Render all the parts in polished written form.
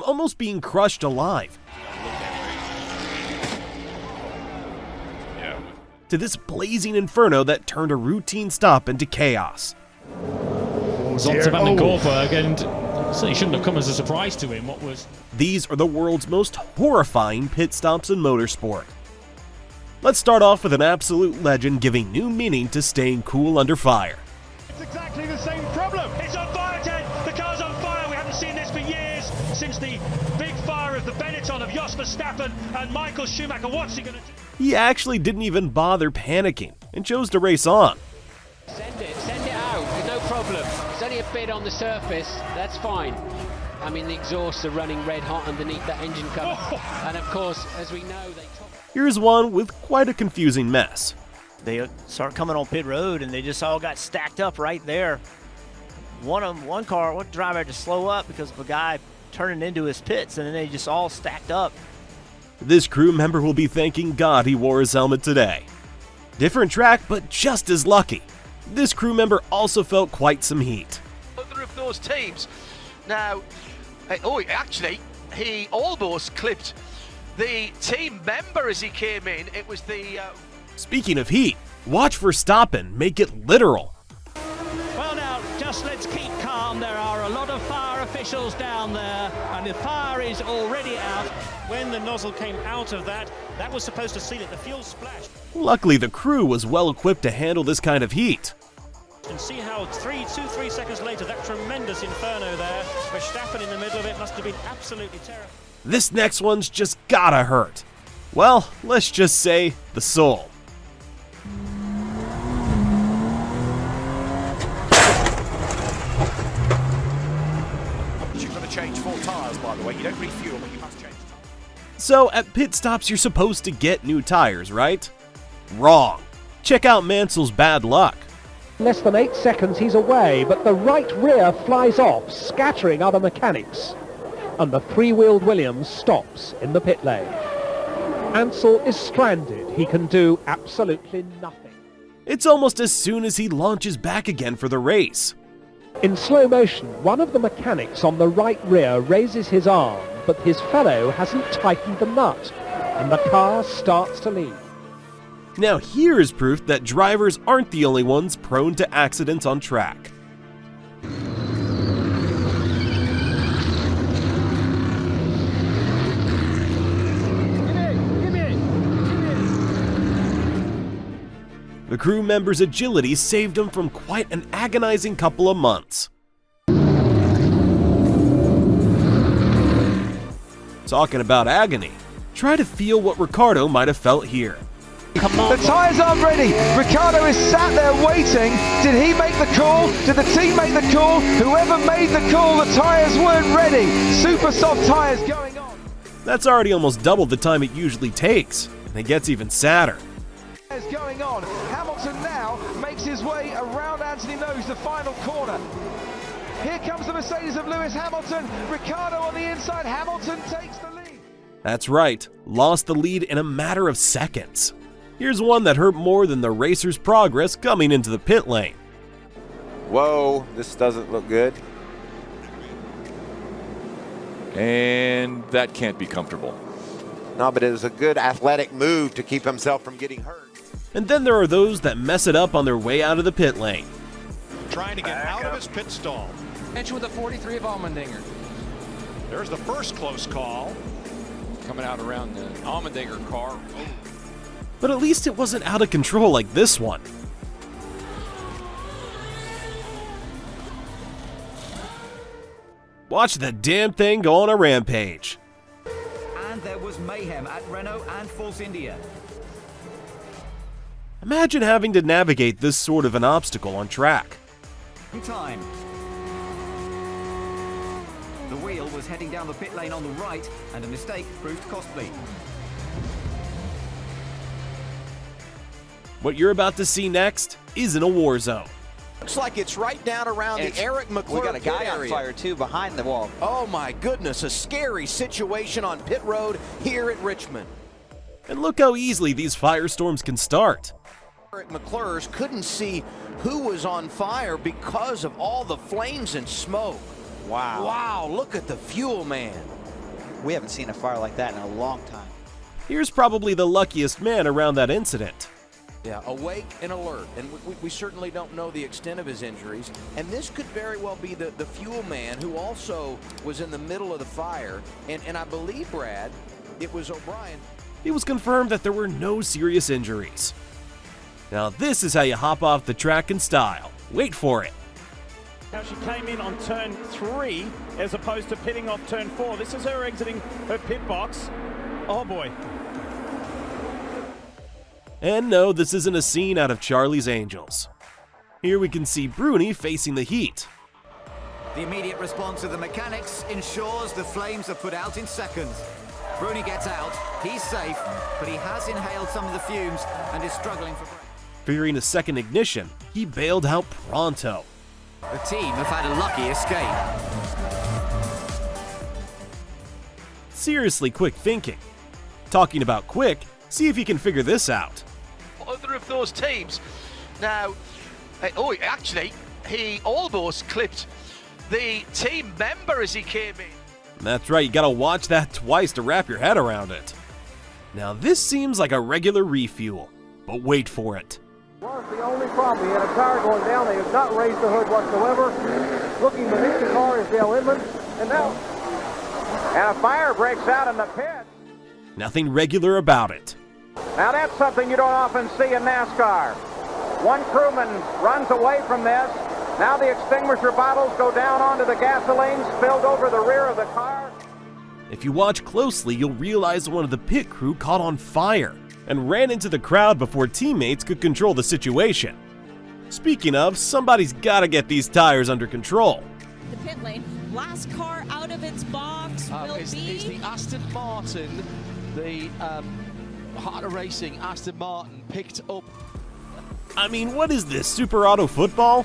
almost being crushed alive, to this blazing inferno that turned a routine stop into chaos. It's on to Van den Gorberg, and certainly shouldn't have come as a surprise to him. These are the world's most horrifying pit stops in motorsport. Let's start off with an absolute legend giving new meaning to staying cool under fire. It's exactly the same problem. It's on fire, Ted. The car's on fire. We haven't seen this for years, since the big fire of the Benetton of Jos Verstappen and Michael Schumacher. What's he going to do? He actually didn't even bother panicking and chose to race on. Send it out, there's no problem. It's only a bit on the surface, that's fine. I mean, the exhausts are running red hot underneath that engine cover. And of course, as we know, they top. Here's one with quite a confusing mess. They start coming on pit road and they just all got stacked up right there. One driver had to slow up because of a guy turning into his pits, and then they just all stacked up. This crew member will be thanking God he wore his helmet today. Different track, but just as lucky. This crew member also felt quite some heat. Other of those teams. Now, he almost clipped the team member as he came in. It was the... Speaking of heat, watch Verstappen make it literal. Well now, just let's keep calm. There are a lot of fire officials down there, and the fire is already out. When the nozzle came out of that was supposed to seal it. The fuel splashed. Luckily, the crew was well equipped to handle this kind of heat. And see how 3 seconds later, that tremendous inferno there, Verstappen in the middle of it, must have been absolutely terrible. This next one's just gotta hurt. Well, let's just say the soul. You've got to change 4 tires, by the way. You don't refuel, but you must change tires. So, at pit stops, you're supposed to get new tires, right? Wrong. Check out Mansell's bad luck. Less than 8 seconds he's away, but the right rear flies off, scattering other mechanics. And the 3-wheeled Williams stops in the pit lane. Mansell is stranded. He can do absolutely nothing. It's almost as soon as he launches back again for the race. In slow motion, one of the mechanics on the right rear raises his arm, but his fellow hasn't tightened the nut, and the car starts to leave. Now here is proof that drivers aren't the only ones prone to accidents on track. The crew member's agility saved him from quite an agonizing couple of months. Talking about agony, try to feel what Ricciardo might have felt here. The tyres aren't ready. Ricciardo is sat there waiting. Did he make the call? Did the team make the call? Whoever made the call, the tyres weren't ready. Super soft tyres going on. That's already almost double the time it usually takes, and it gets even sadder. Going on. Hamilton now makes his way around Anthony Nose, the final corner. Here comes the Mercedes of Lewis Hamilton. Ricciardo on the inside. Hamilton takes the lead. That's right, lost the lead in a matter of seconds. Here's one that hurt more than the racer's progress coming into the pit lane. Whoa, this doesn't look good. And that can't be comfortable. No, but it was a good athletic move to keep himself from getting hurt. And then there are those that mess it up on their way out of the pit lane. Trying to get out of his pit stall. Bench with the 43 of Allmendinger. There's the first close call. Coming out around the Allmendinger car. But at least it wasn't out of control like this one. Watch the damn thing go on a rampage. And there was mayhem at Renault and Force India. Imagine having to navigate this sort of an obstacle on track. Time. The wheel was heading down the pit lane on the right, and a mistake proved costly. What you're about to see next isn't a war zone. Looks like it's right down around the Eric McClure. We got a guy on area. fire too behind the wall. Oh my goodness, a scary situation on pit road here at Richmond. And look how easily these firestorms can start. Eric McClure's couldn't see who was on fire because of all the flames and smoke. Wow. Wow, look at the fuel, man. We haven't seen a fire like that in a long time. Here's probably the luckiest man around that incident. Yeah, awake and alert, and we certainly don't know the extent of his injuries, and this could very well be the fuel man who also was in the middle of the fire, and I believe, Brad, it was O'Brien. It was confirmed that there were no serious injuries. Now this is how you hop off the track in style. Wait for it. Now she came in on turn 3 as opposed to pitting off turn 4. This is her exiting her pit box. Oh boy. And no, this isn't a scene out of Charlie's Angels. Here we can see Bruni facing the heat. The immediate response of the mechanics ensures the flames are put out in seconds. Bruni gets out, he's safe, but he has inhaled some of the fumes and is struggling for breath. Fearing a second ignition, he bailed out pronto. The team have had a lucky escape. Seriously quick thinking. Talking about quick, see if you can figure this out. Other of those teams, now, actually, he almost clipped the team member as he came in. That's right, you gotta watch that twice to wrap your head around it. Now this seems like a regular refuel, but wait for it. Was the only problem. He had a tire going down. They have not raised the hood whatsoever. Looking beneath the car is Dale Inman, and a fire breaks out in the pit. Nothing regular about it. Now that's something you don't often see in NASCAR. One crewman runs away from this. Now the extinguisher bottles go down onto the gasoline, spilled over the rear of the car. If you watch closely, you'll realize one of the pit crew caught on fire and ran into the crowd before teammates could control the situation. Speaking of, somebody's gotta get these tires under control. The pit lane, last car out of its box will It's the Aston Martin, the Heart of Racing Aston Martin picked up. I mean, what is this, Super Auto football?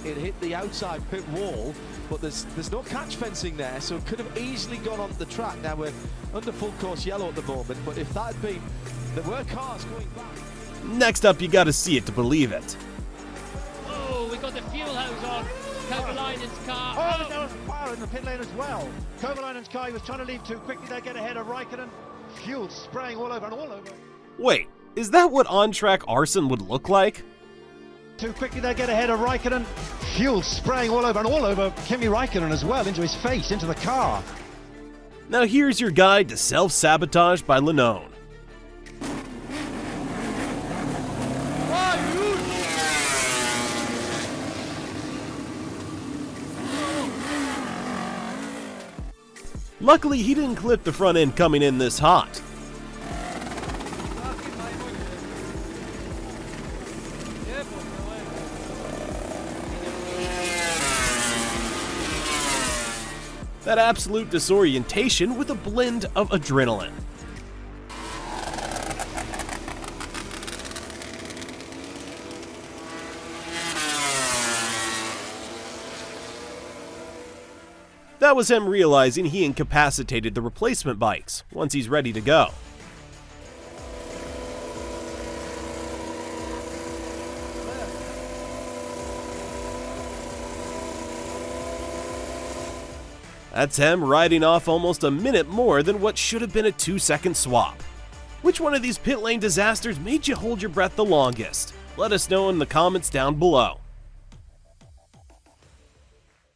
It hit the outside pit wall, but there's no catch fencing there, so it could have easily gone onto the track. Now we're under full course yellow at the moment, but if that had been, there were cars going back. Next up, you gotta see it to believe it. Oh, we got the fuel hose on. Kovalainen's car. Oh, there was fire in the pit lane as well. Kovalainen's car, he was trying to leave too quickly. They get ahead of Raikkonen. Fuel spraying all over and all over. Wait, is that what on-track arson would look like? Too quickly they get ahead of Raikkonen. Fuel spraying all over and all over Kimi Raikkonen as well, into his face, into the car. Now here's your guide to self-sabotage by Lanone. Luckily, he didn't clip the front end coming in this hot. That absolute disorientation with a blend of adrenaline. That was him realizing he incapacitated the replacement bikes once he's ready to go. That's him riding off almost a minute more than what should have been a 2-second swap. Which one of these pit lane disasters made you hold your breath the longest? Let us know in the comments down below.